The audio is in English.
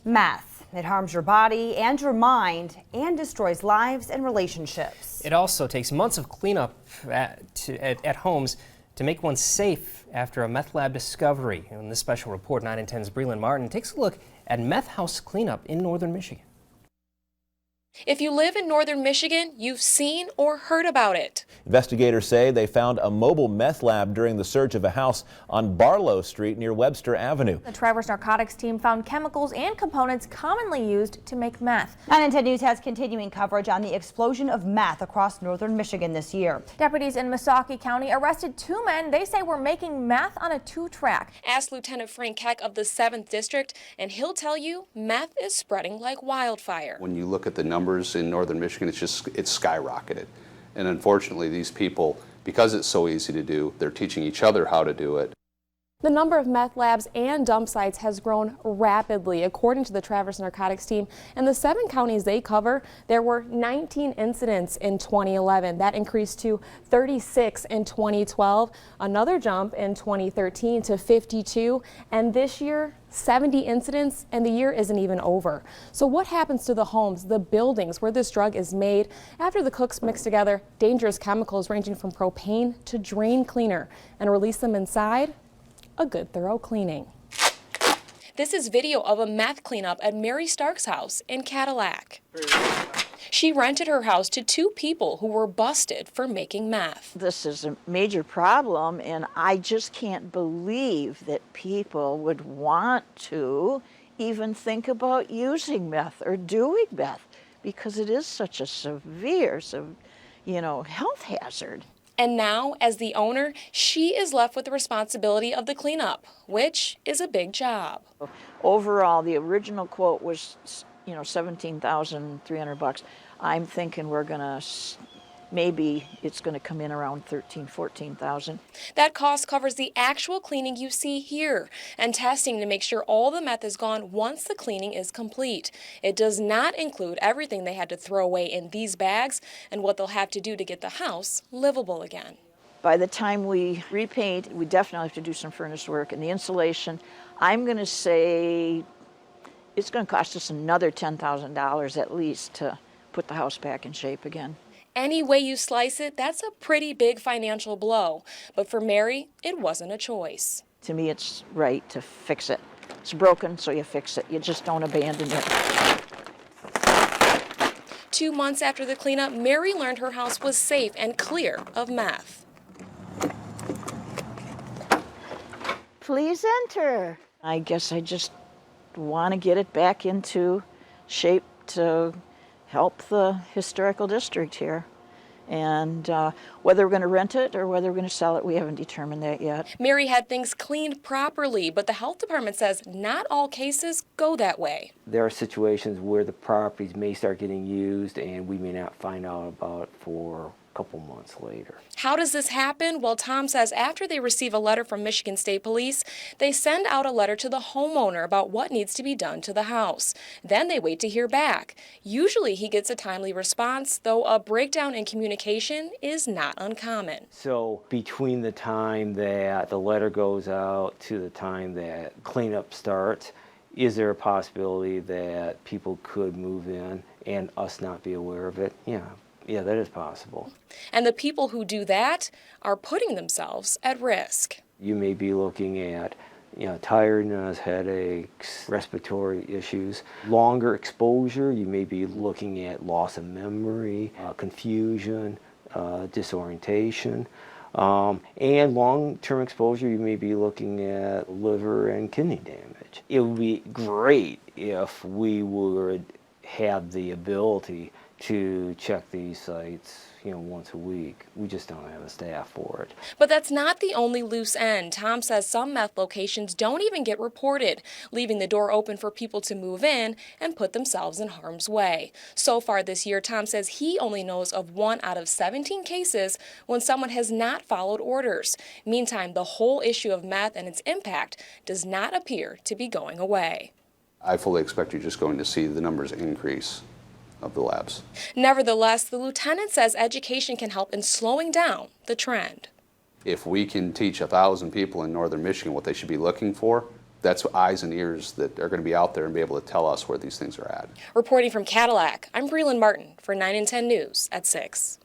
Meth. It harms your body and your mind and destroys lives and relationships. It also takes months of cleanup at homes to make one safe after a meth lab discovery. In this special report, 9 and 10's BREELYNN Martin takes a look at meth house cleanup in northern Michigan. If you live in northern Michigan, you've seen or heard about it. Investigators say they found a mobile meth lab during the search of a house on Barlow Street near Webster Avenue. The Traverse Narcotics team found chemicals and components commonly used to make meth. 9 and 10 News has continuing coverage on the explosion of meth across northern Michigan this year. Deputies in Missaukee County arrested 2 men they say were making meth on a 2-track. Ask Lieutenant Frank Keck of the 7th District, and he'll tell you meth is spreading like wildfire. When you look at the numbers in northern Michigan, it's skyrocketed. And unfortunately, these people, because it's so easy to do, they're teaching each other how to do it. The number of meth labs and dump sites has grown rapidly, according to the Traverse Narcotics team. In the 7 counties they cover, there were 19 incidents in 2011. That increased to 36 in 2012, another jump in 2013 to 52, and this year 70 incidents, and the year isn't even over. So what happens to the homes, the buildings where this drug is made after the cooks mix together dangerous chemicals ranging from propane to drain cleaner and release them inside? A good thorough cleaning. This is video of a meth cleanup at Mary Stark's house in Cadillac. She rented her house to 2 people who were busted for making meth. This is a major problem, and I just can't believe that people would want to even think about using meth or doing meth, because it is such a severe, health hazard. And now, as the owner, she is left with the responsibility of the cleanup, which is a big job. Overall, the original quote was, $17,300. I'm thinking maybe it's gonna come in around $14,000. That cost covers the actual cleaning you see here and testing to make sure all the meth is gone once the cleaning is complete. It does not include everything they had to throw away in these bags and what they'll have to do to get the house livable again. By the time we repaint, we definitely have to do some furnace work, and the insulation, I'm gonna say it's gonna cost us another $10,000 at least to put the house back in shape again. Any way you slice it, that's a pretty big financial blow. But for Mary, it wasn't a choice. To me, it's right to fix it. It's broken, so you fix it. You just don't abandon it. 2 months after the cleanup, Mary learned her house was safe and clear of meth. Please enter. I guess I just want to get it back into shape to help the historical district here. And whether we're going to rent it or whether we're going to sell it, we haven't determined that yet. Mary had things cleaned properly, but the health department says not all cases go that way. There are situations where the properties may start getting used and we may not find out about it for a couple months later. How does this happen? Well, Tom says after they receive a letter from Michigan State Police, they send out a letter to the homeowner about what needs to be done to the house. Then they wait to hear back. Usually he gets a timely response, though a breakdown in communication is not uncommon. So between the time that the letter goes out to the time that cleanup starts, is there a possibility that people could move in and us not be aware of it? Yeah, that is possible. And the people who do that are putting themselves at risk. You may be looking at tiredness, headaches, respiratory issues. Longer exposure, you may be looking at loss of memory, confusion, disorientation. And long-term exposure, you may be looking at liver and kidney damage. It would be great if we would have the ability to check these sites, once a week. We just don't have the staff for it. But that's not the only loose end. Tom says some meth locations don't even get reported, leaving the door open for people to move in and put themselves in harm's way. So far this year, Tom says he only knows of 1 out of 17 cases when someone has not followed orders. Meantime, the whole issue of meth and its impact does not appear to be going away. I fully expect you're just going to see the numbers increase of the labs. Nevertheless, the lieutenant says education can help in slowing down the trend. If we can teach 1,000 people in northern Michigan what they should be looking for, that's eyes and ears that are going to be out there and be able to tell us where these things are at. Reporting from Cadillac, I'm BREELYNN Martin for 9 and 10 News at 6.